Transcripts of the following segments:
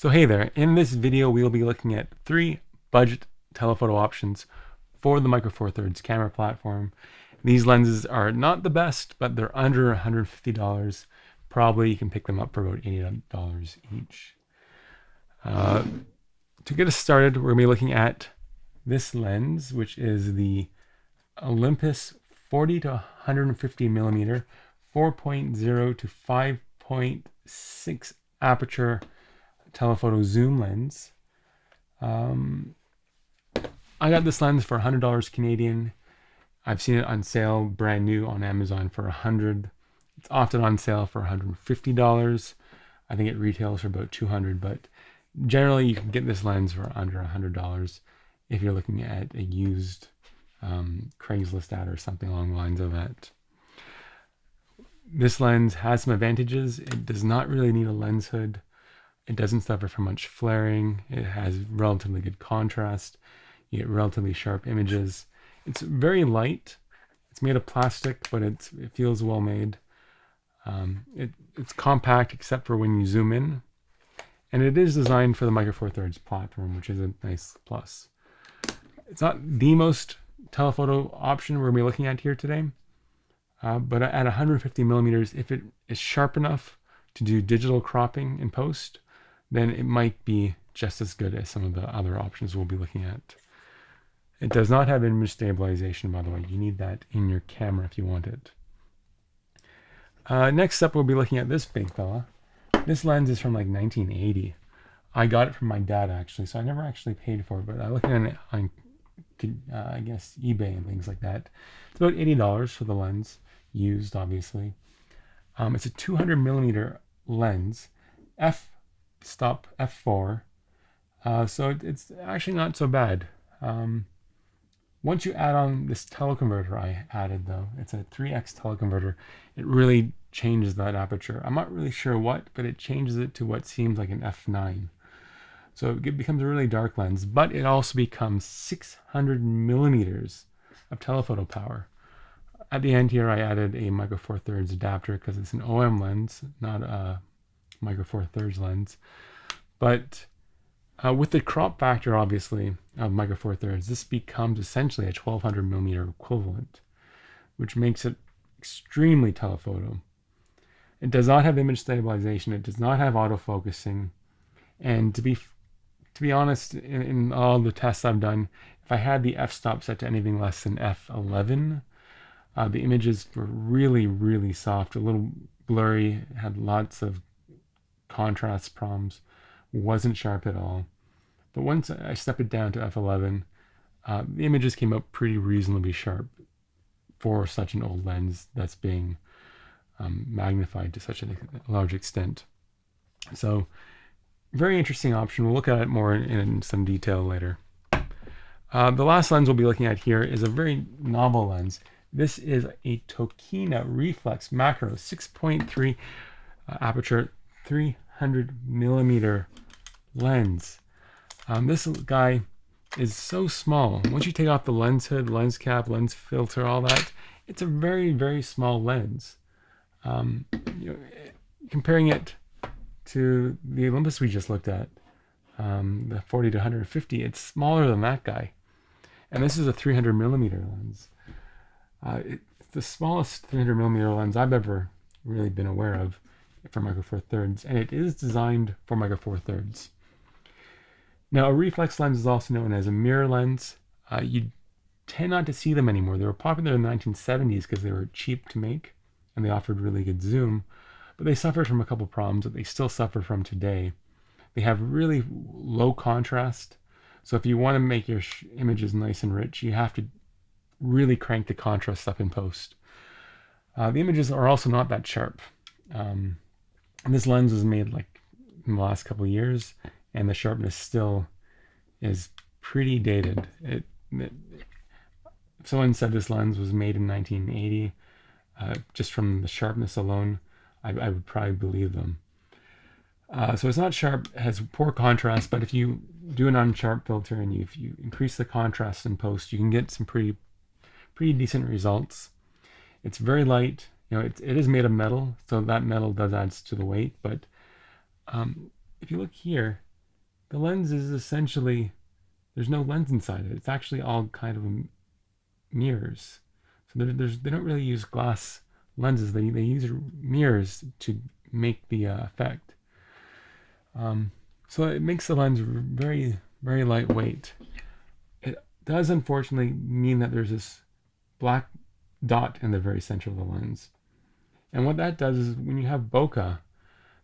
So hey there, in this video we'll be looking at 3 budget telephoto options for the Micro Four Thirds camera platform. These lenses are not the best, but they're under $150. Probably you can pick them up for about $80 each. To get us started, we're going to be looking at this lens, which is the Olympus 40 to 150 millimeter 4.0 to 5.6 aperture telephoto zoom lens. I got this lens for $100 Canadian. I've seen it on sale brand new on Amazon for $100. It's often on sale for $150. I think it retails for about $200, but generally you can get this lens for under $100 if you're looking at a used Craigslist ad or something along the lines of that. This lens has some advantages. It does not really need a lens hood. It doesn't suffer from much flaring. It has relatively good contrast. You get relatively sharp images. It's very light. It's made of plastic, but it feels well made. It's compact except for when you zoom in. And it is designed for the Micro Four Thirds platform, which is a nice plus. It's not the most telephoto option we're going to be looking at here today. But at 150 millimeters, if it is sharp enough to do digital cropping in post, then it might be just as good as some of the other options we'll be looking at. It does not have image stabilization, by the way. You need that in your camera if you want it. Next up, we'll be looking at this big fella. This lens is from like 1980. I got it from my dad, actually, so I never actually paid for it, but I looked at it on I guess eBay and things like that. It's about $80 for the lens, used obviously. It's a 200 millimeter lens, f-stop f4, so it's actually not so bad. Once you add on this teleconverter I added, though, it's a 3x teleconverter, it really changes that aperture. I'm not really sure what, but it changes it to what seems like an f9. So it becomes a really dark lens, but it also becomes 600 millimeters of telephoto power. At the end here, I added a Micro Four Thirds adapter because it's an OM lens, not a Micro Four Thirds lens. But with the crop factor, obviously, of Micro Four Thirds, this becomes essentially a 1200 millimeter equivalent, which makes it extremely telephoto. It does not have image stabilization. It does not have autofocusing. And to be honest, in all the tests I've done, if I had the f-stop set to anything less than f11, the images were really, really soft, a little blurry, had lots of contrast problems, wasn't sharp at all. But once I stepped it down to f11, the images came up pretty reasonably sharp for such an old lens that's being magnified to such a large extent. So, very interesting option. We'll look at it more in some detail later. The last lens we'll be looking at here is a very novel lens. This is a Tokina Reflex Macro 6.3 aperture 300 millimeter lens. This guy is so small. Once you take off the lens hood, lens cap, lens filter, all that, it's a very, very small lens. Comparing it to the Olympus we just looked at, the 40 to 150, it's smaller than that guy. And this is a 300 millimeter lens. It's the smallest 300 millimeter lens I've ever really been aware of for Micro Four Thirds, and it is designed for Micro Four Thirds. Now, a reflex lens is also known as a mirror lens. You tend not to see them anymore. They were popular in the 1970s because they were cheap to make and they offered really good zoom, but they suffered from a couple problems that they still suffer from today. They have really low contrast, so if you want to make your images nice and rich, you have to really crank the contrast up in post. The images are also not that sharp. And this lens was made like in the last couple of years, and the sharpness still is pretty dated. Someone said this lens was made in 1980. Just from the sharpness alone, I would probably believe them. So it's not sharp, it has poor contrast, but if you do an unsharp filter and if you increase the contrast in post, you can get some pretty decent results. It's very light. It is made of metal, so that metal does add to the weight, but if you look here, the lens is essentially, there's no lens inside it. It's actually all kind of mirrors. So they don't really use glass lenses. They use mirrors to make the effect. So it makes the lens very, very lightweight. It does unfortunately mean that there's this black dot in the very center of the lens. And what that does is when you have bokeh,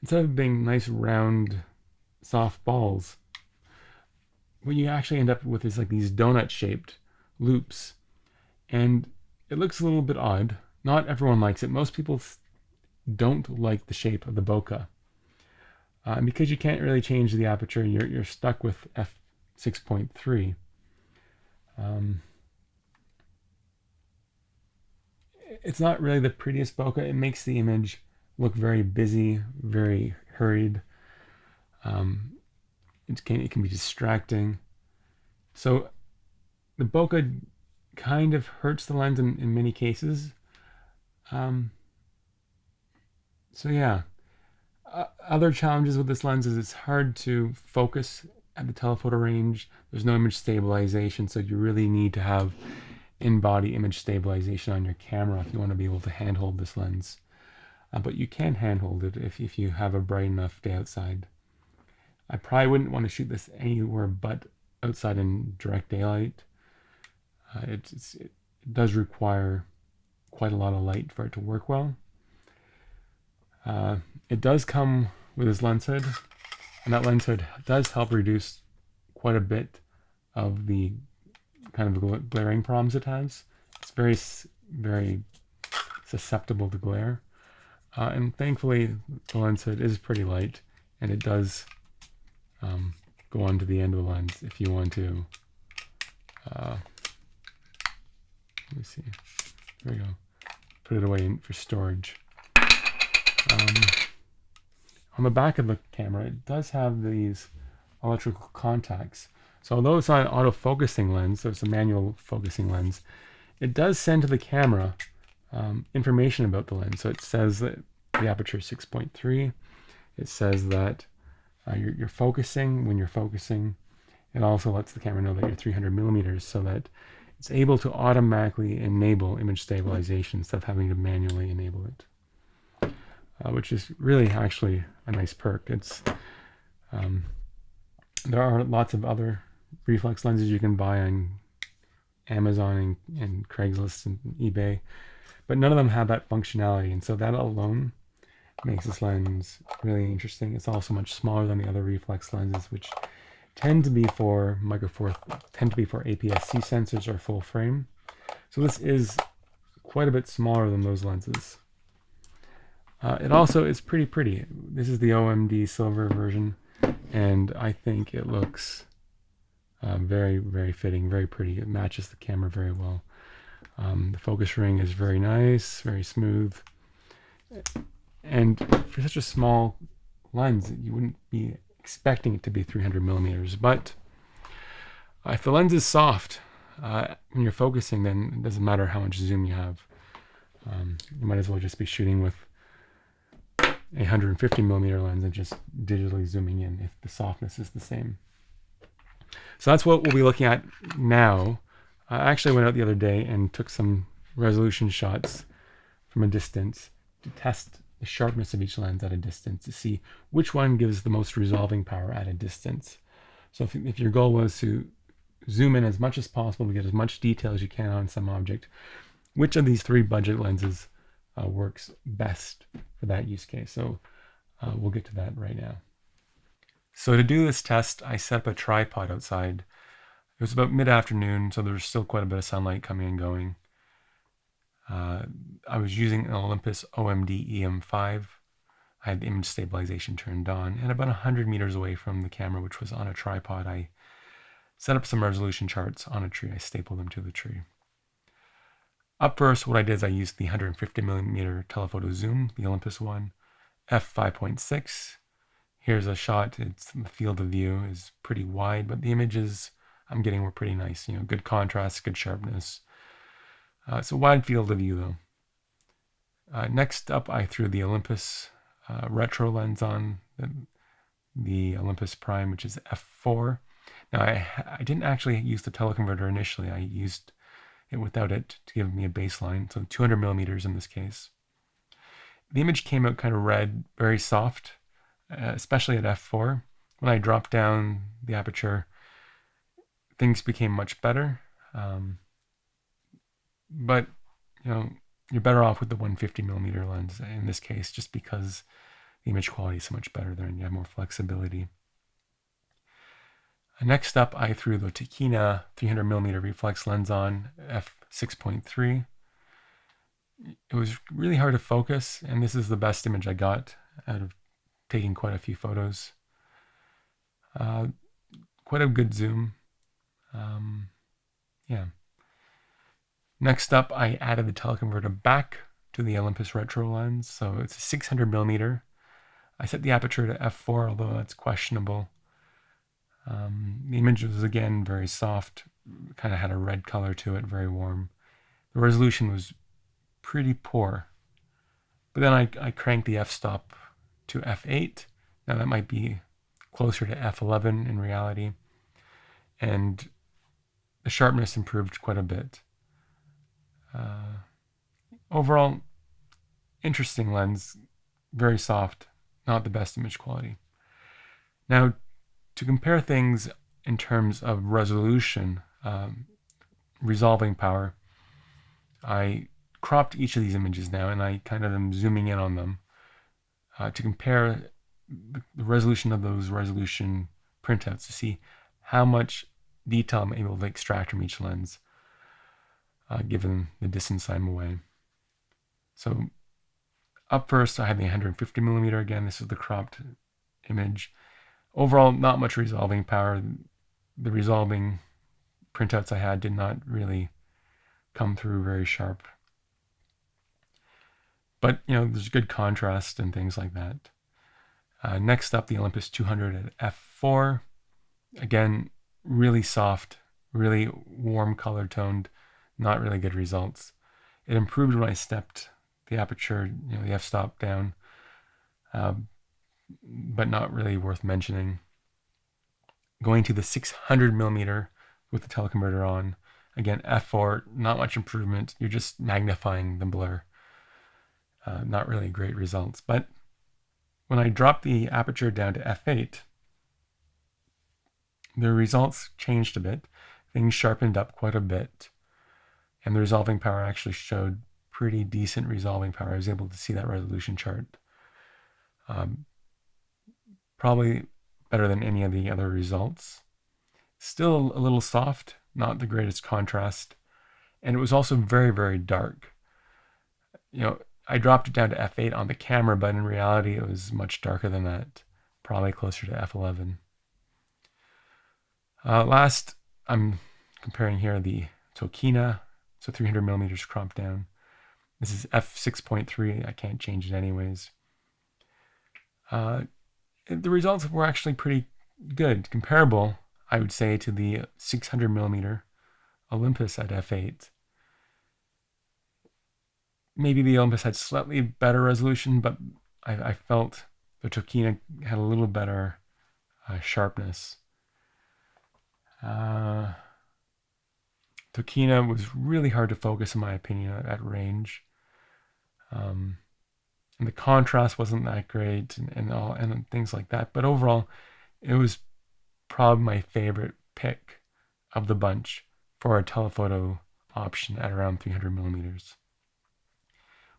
instead of being nice round soft balls, what you actually end up with is like these donut shaped loops. And it looks a little bit odd. Not everyone likes it. Most people don't like the shape of the bokeh. And because you can't really change the aperture, you're stuck with f6.3. It's not really the prettiest bokeh. It makes the image look very busy, very hurried. It can be distracting. So the bokeh kind of hurts the lens in many cases. So yeah. Other challenges with this lens is it's hard to focus at the telephoto range. There's no image stabilization, so you really need to have in-body image stabilization on your camera if you want to be able to handhold this lens. But you can handhold it if you have a bright enough day outside. I probably wouldn't want to shoot this anywhere but outside in direct daylight. It does require quite a lot of light for it to work well. It does come with this lens hood, and that lens hood does help reduce quite a bit of the kind of glaring problems it has. It's very, very susceptible to glare. And thankfully, the lens hood is pretty light, and it does go onto the end of the lens if you want to. Let me see. There we go. Put it away for storage. On the back of the camera, it does have these electrical contacts. So although it's not an auto-focusing lens, so it's a manual focusing lens, it does send to the camera information about the lens. So it says that the aperture is 6.3. It says that you're focusing when you're focusing. It also lets the camera know that you're 300 millimeters so that it's able to automatically enable image stabilization instead of having to manually enable it. Which is really actually a nice perk. There are lots of other reflex lenses you can buy on Amazon and Craigslist and eBay, but none of them have that functionality, and so that alone makes this lens really interesting. It's also much smaller than the other reflex lenses, which tend to be for APS-C sensors or full frame. So this is quite a bit smaller than those lenses. It also is pretty pretty. This is the OMD silver version, and I think it looks very, very fitting, very pretty. It matches the camera very well. The focus ring is very nice, very smooth. And for such a small lens, you wouldn't be expecting it to be 300 millimeters. But if the lens is soft, when you're focusing, then it doesn't matter how much zoom you have. You might as well just be shooting with a 150 millimeter lens and just digitally zooming in if the softness is the same. So that's what we'll be looking at now. I actually went out the other day and took some resolution shots from a distance to test the sharpness of each lens at a distance to see which one gives the most resolving power at a distance. So if your goal was to zoom in as much as possible to get as much detail as you can on some object, which of these three budget lenses works best for that use case? So we'll get to that right now. So to do this test, I set up a tripod outside. It was about mid-afternoon, so there was still quite a bit of sunlight coming and going. I was using an Olympus OMD EM-5. I had the image stabilization turned on, and about 100 meters away from the camera, which was on a tripod, I set up some resolution charts on a tree. I stapled them to the tree. Up first, what I did is I used the 150 millimeter telephoto zoom, the Olympus one, f5.6. Here's a shot. The field of view is pretty wide, but the images I'm getting were pretty nice. Good contrast, good sharpness. It's a wide field of view though. Next up, I threw the Olympus retro lens on, the Olympus Prime, which is f4. Now I didn't actually use the teleconverter initially. I used it without it to give me a baseline, so 200 millimeters in this case. The image came out kind of red, very soft, especially at f4. When I dropped down the aperture, things became much better. But you're better off with the 150 millimeter lens in this case, just because the image quality is so much better there and you have more flexibility. Next up, I threw the Tokina 300 millimeter reflex lens on, f6.3. It was really hard to focus, and this is the best image I got out of taking quite a few photos. Quite a good zoom. Yeah. Next up, I added the teleconverter back to the Olympus retro lens, so it's a 600 millimeter. I set the aperture to f4, although that's questionable. The image was again very soft, kind of had a red color to it, very warm. The resolution was pretty poor. But then I cranked the f-stop to f8. Now that might be closer to f11 in reality. And the sharpness improved quite a bit. Overall, interesting lens, very soft, not the best image quality. Now, to compare things in terms of resolution, resolving power, I cropped each of these images now, and I kind of am zooming in on them to compare the resolution of those resolution printouts to see how much detail I'm able to extract from each lens, given the distance I'm away. So up first, I have the 150 millimeter again. This is the cropped image. Overall, not much resolving power. The resolving printouts I had did not really come through very sharp. But, there's good contrast and things like that. Next up, the Olympus 200 at f4. Again, really soft, really warm color toned, not really good results. It improved when I stepped the aperture, the f-stop down, but not really worth mentioning. Going to the 600 millimeter with the teleconverter on, again, f4, not much improvement. You're just magnifying the blur. Not really great results. But when I dropped the aperture down to f8, the results changed a bit. Things sharpened up quite a bit. And the resolving power actually showed pretty decent resolving power. I was able to see that resolution chart. Probably better than any of the other results. Still a little soft, not the greatest contrast. And it was also very, very dark. I dropped it down to f8 on the camera, but in reality it was much darker than that, probably closer to f11. Last, I'm comparing here the Tokina, so 300 millimeters cropped down. This is f6.3. I can't change it anyways. The results were actually pretty good, comparable, I would say, to the 600 millimeter Olympus at f8. Maybe the Olympus had slightly better resolution, but I felt the Tokina had a little better sharpness. Tokina was really hard to focus, in my opinion, at range. And the contrast wasn't that great and things like that. But overall, it was probably my favorite pick of the bunch for a telephoto option at around 300 millimeters.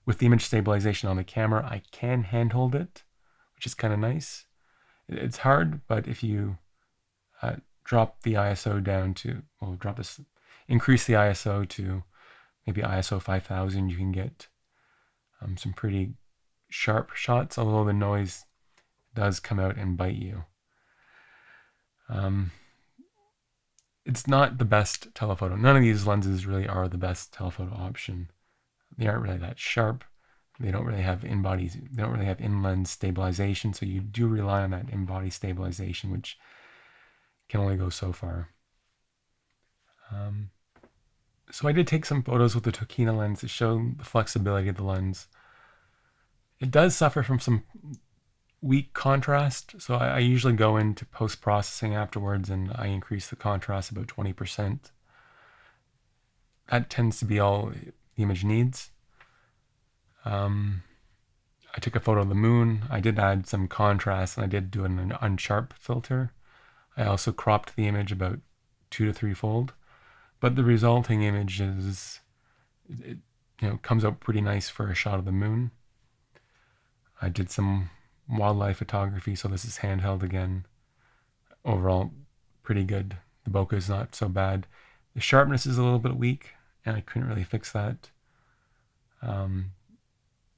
With the image stabilization on the camera, I can handhold it, which is kind of nice. It's hard, but if you drop the ISO down to, increase the ISO to maybe ISO 5000, you can get some pretty sharp shots, although the noise does come out and bite you. It's not the best telephoto. None of these lenses really are the best telephoto option. They aren't really that sharp. They don't really have in-lens stabilization, so you do rely on that in-body stabilization, which can only go so far. So I did take some photos with the Tokina lens to show the flexibility of the lens. It does suffer from some weak contrast. So I usually go into post-processing afterwards and I increase the contrast about 20%. That tends to be all the image needs. I took a photo of the moon. I did add some contrast and I did do an unsharp filter. I also cropped the image about 2 to 3 fold. But the resulting image is, it, comes out pretty nice for a shot of the moon. I did some wildlife photography, so this is handheld again. Overall, pretty good. The bokeh is not so bad. The sharpness is a little bit weak, and I couldn't really fix that. A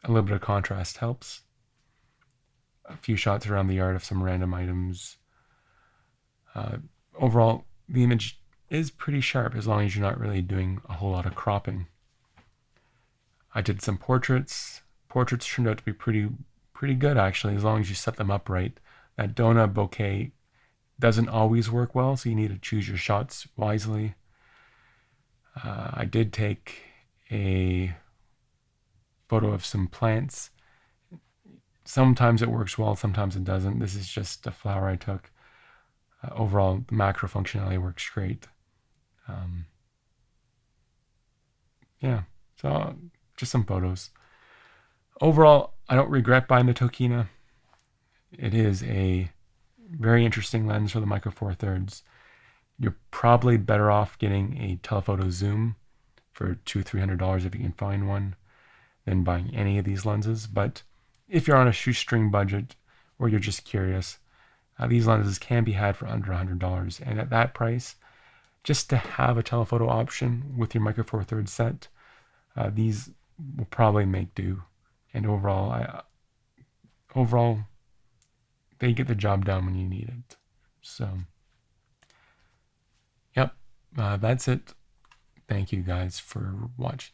little bit of contrast helps. A few shots around the yard of some random items. Overall, the image is pretty sharp as long as you're not really doing a whole lot of cropping. I did some portraits. Portraits turned out to be pretty good actually, as long as you set them up right. That donut bouquet doesn't always work well, so you need to choose your shots wisely. I did take a photo of some plants. Sometimes it works well, sometimes it doesn't. This is just a flower I took. Overall, the macro functionality works great. Yeah, so just some photos. Overall, I don't regret buying the Tokina. It is a very interesting lens for the Micro Four Thirds. You're probably better off getting a telephoto zoom for $200-300 if you can find one than buying any of these lenses. But if you're on a shoestring budget or you're just curious, these lenses can be had for under $100. And at that price, just to have a telephoto option with your Micro Four Thirds set, these will probably make do. And overall, they get the job done when you need it. So, yep, that's it. Thank you guys for watching.